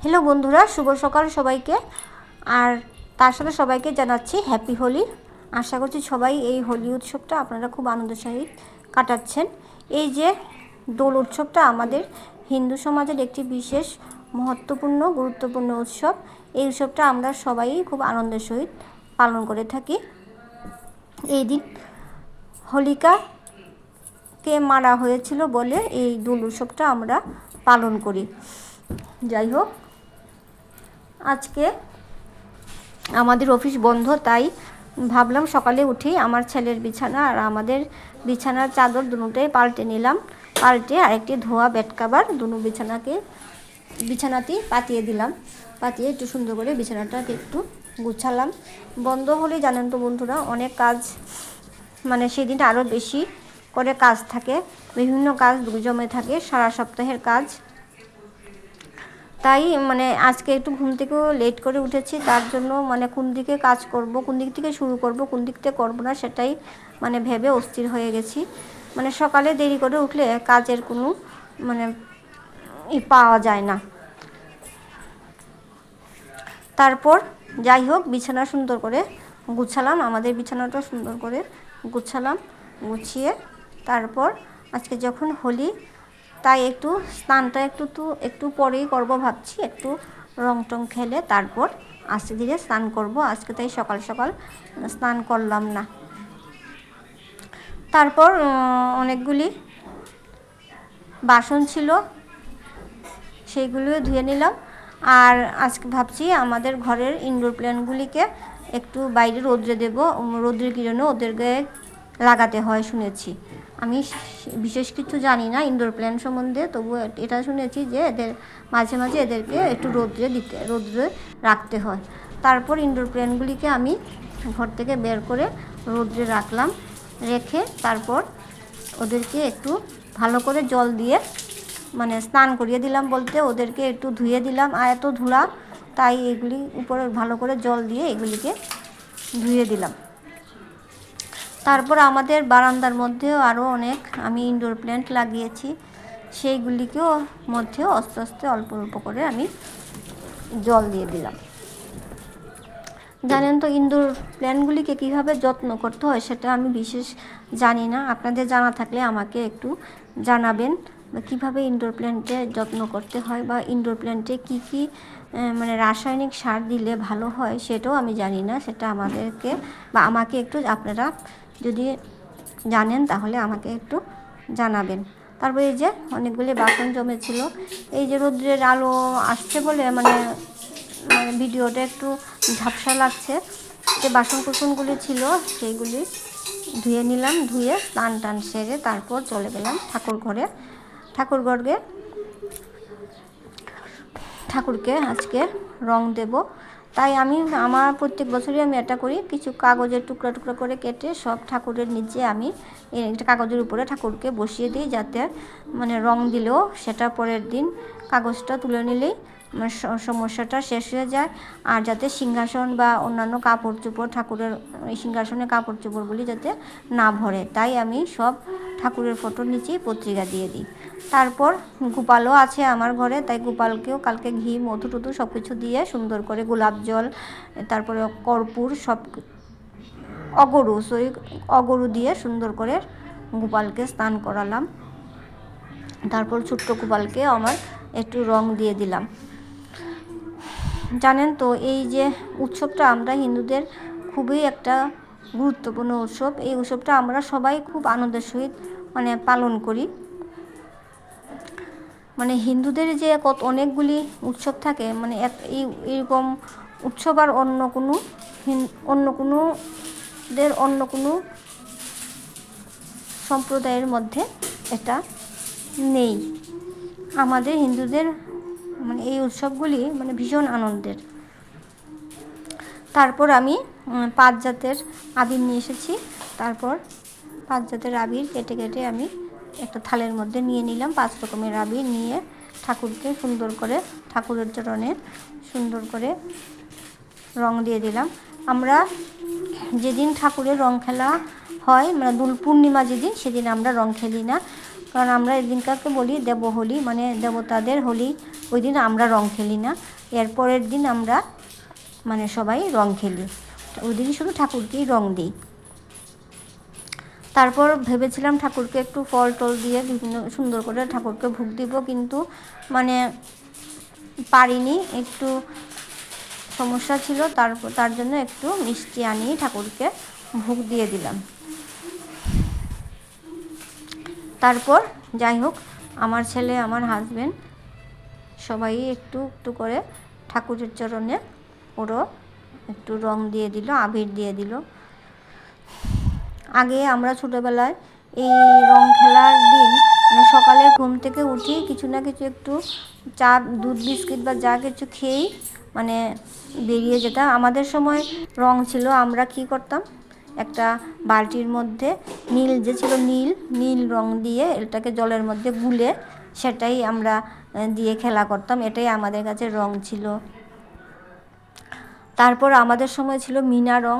Hello বন্ধুরা, শুভ সকাল সবাইকে। আর তার সাথে সবাইকে জানাচ্ছি হ্যাপি হোলি। আশা করছি সবাই এই হোলি উৎসবটা আপনারা খুব আনন্দের সহিত কাটাচ্ছেন। এই যে দোল উৎসবটা আমাদের হিন্দু সমাজের একটি বিশেষ মহত্বপূর্ণ গুরুত্বপূর্ণ উৎসব। এই উৎসবটা আমরা সবাই খুব আনন্দের সহিত পালন করে থাকি। এই দিন হোলিকাকে মারা হয়েছিল বলে এই দোল উৎসবটা আমরা পালন করি। যাই হোক, আজকে আমাদের অফিস বন্ধ, তাই ভাবলাম সকালে উঠেই আমার ছেলের বিছানা আর আমাদের বিছানার চাদর দুটোই পাল্টে নিলাম। পাল্টে আরেকটি ধোয়া বেড কাভার দুটো বিছানাতেই পাতিয়ে দিলাম। পাতিয়ে একটু সুন্দর করে বিছানাটাকে একটু গুছালাম। বন্ধ হলেই জানেন তো বন্ধুরা, অনেক কাজ, মানে সেই দিনটা আরও বেশি করে কাজ থাকে, বিভিন্ন কাজ জমে থাকে, সারা সপ্তাহের কাজ। তাই আজকে একটু ঘুম থেকেও লেট করে উঠেছি, তার জন্য কোন দিকে কাজ করব, কোন দিক থেকে শুরু করব, কোন দিক থেকে করবো না সেটাই ভেবে অস্থির হয়ে গেছি। সকালে দেরি করে উঠলে কাজের কোনো পাওয়া যায় না। তারপর যাই হোক, বিছানা সুন্দর করে গুছালাম, আমাদের বিছানাটা সুন্দর করে গুছালাম। গুছিয়ে তারপর আজকে যখন হোলি, তাই একটু স্নানটা একটু পরেই করব ভাবছি। একটু রং টং খেলে তারপর আস্তে ধীরে স্নান করব। আজকে তাই সকাল সকাল স্নান করলাম না। তারপর অনেকগুলি বাসন ছিল, সেইগুলিও ধুয়ে নিলাম। আর আজকে ভাবছি আমাদের ঘরের ইনডোর প্ল্যান্টগুলিকে একটু বাইরে রোদ্রে দেব। রোদ্রের কিরণে ওদের গায়ে লাগাতে হয় শুনেছি। আমি বিশেষ কিছু জানি না ইনডোর প্ল্যান্ট সম্বন্ধে, তবু এটা শুনেছি যে এদের মাঝে মাঝে এদেরকে একটু রোদ্রে রাখতে হয়। তারপর ইনডোর প্ল্যান্টগুলিকে আমি ঘর থেকে বের করে রোদ্রে রাখলাম। রেখে তারপর ওদেরকে একটু ভালো করে জল দিয়ে স্নান করিয়ে দিলাম, বলতে ওদেরকে একটু ধুয়ে দিলাম। আর এত ধুলা, তাই এগুলি উপরে ভালো করে জল দিয়ে এগুলিকে ধুয়ে দিলাম। তারপর আমাদের বারান্দার মধ্যেও আরও অনেক আমি ইনডোর প্ল্যান্ট লাগিয়েছি, সেইগুলিকেও মধ্যেও আস্তে আস্তে অল্প অল্প করে আমি জল দিয়ে দিলাম। জানেন তো ইনডোর প্ল্যান্টগুলিকে কীভাবে যত্ন করতে হয় সেটা আমি বিশেষ জানি না। আপনাদের জানা থাকলে আমাকে একটু জানাবেন, কিভাবে ইনডোর প্ল্যান্টে যত্ন করতে হয়, বা ইনডোর প্ল্যান্টে কী কী রাসায়নিক সার দিলে ভালো হয় সেটাও আমি জানি না। সেটা আমাকে একটু আপনারা যদি জানেন তাহলে আমাকে একটু জানাবেন। তারপর এই যে অনেকগুলি বাসন জমেছিল, এই যে রোদ্রের আলো আসছে বলে ভিডিওটা একটু ঝাপসা লাগছে। যে বাসন কুসনগুলি ছিল সেইগুলি ধুয়ে নিলাম। ধুয়ে স্নান টান সেরে তারপর চলে গেলাম ঠাকুরকে আজকে রং দেব। তাই আমার প্রত্যেক বছরই আমি এটা করি, কিছু কাগজের টুকরা টুকরা করে কেটে সব ঠাকুরের নিচে আমি কাগজের উপরে ঠাকুরকে বসিয়ে দিই, যাতে রং দিলেও সেটা পরের দিন কাগজটা তুলে নিলেই সমস্যাটা শেষ হয়ে যায়। আর যাতে সিংহাসন বা অন্যান্য কাপড় চোপড়, ঠাকুরের সিংহাসনের কাপড় চোপড়গুলি যাতে না ভরে, তাই আমি সব ঠাকুরের ফটোর নিচেই পত্রিকা দিয়ে দিই। তারপর গোপালও আছে আমার ঘরে, তাই গোপালকেও কালকে ঘি মধু টধু সব কিছু দিয়ে সুন্দর করে গোলাপ জল, তারপরে কর্পূর, সব অগরু দিয়ে সুন্দর করে গোপালকে স্নান করালাম। তারপর ছোট্ট গোপালকে আমার একটু রং দিয়ে দিলাম। জানেন তো এই যে উৎসবটা আমরা হিন্দুদের খুবই একটা গুরুত্বপূর্ণ উৎসব। এই উৎসবটা আমরা সবাই খুব আনন্দের সহিত পালন করি। হিন্দুদের যে অনেকগুলি উৎসব থাকে, এইরকম উৎসব আর অন্য কোনো সম্প্রদায়ের মধ্যে এটা নেই। আমাদের হিন্দুদের এই উৎসবগুলি ভীষণ আনন্দের। তারপর আমি 5 জাতের আবির নিয়ে এসেছি। তারপর 5 জাতের আবির কেটে কেটে আমি একটা থালের মধ্যে নিয়ে নিলাম। 5 রকমের আবির নিয়ে ঠাকুরকে সুন্দর করে, ঠাকুরের চরণে সুন্দর করে রং দিয়ে দিলাম। আমরা যেদিন ঠাকুরের রং খেলা হয়, দোল পূর্ণিমা যেদিন, সেদিন আমরা রং খেলি না। কারণ আমরা এই দিনটাকে বলি দেবহোলি, মানে দেবতাদের হোলি। ওই দিন আমরা রং খেলি না, এর পরের দিন আমরা মানে সবাই রং খেলি, ওই দিন শুধু ঠাকুরকেই রং দিই। তারপর ভেবেছিলাম ঠাকুরকে একটু ফল টল দিয়ে বিভিন্ন সুন্দর করে ঠাকুরকে ভোগ দিব, কিন্তু মানে পারিনি, একটু সমস্যা ছিল। তার জন্য একটু মিষ্টি আনিয়ে ঠাকুরকে ভোগ দিয়ে দিলাম। তারপর যাই হোক, আমার ছেলে, আমার হাজবেন্ড সবাই একটু একটু করে ঠাকুরের চরণে ওরও একটু রং দিয়ে দিল, আবির দিয়ে দিল। আগে আমরা ছোটোবেলায় এই রং খেলার দিন মানে সকালে ঘুম থেকে উঠি কিছু না কিছু একটু চা, দুধ, বিস্কিট বা যা কিছু খেয়েই মানে বেরিয়ে যেতাম। আমাদের সময় রং ছিল, আমরা কি করতাম, একটা বালতির মধ্যে নীল যে ছিল, নীল রং দিয়ে এটাকে জলের মধ্যে গুলে সেটাই আমরা দিয়ে খেলা করতাম, এটাই আমাদের কাছে রং ছিল। তারপর আমাদের সময় ছিল মিনা রং।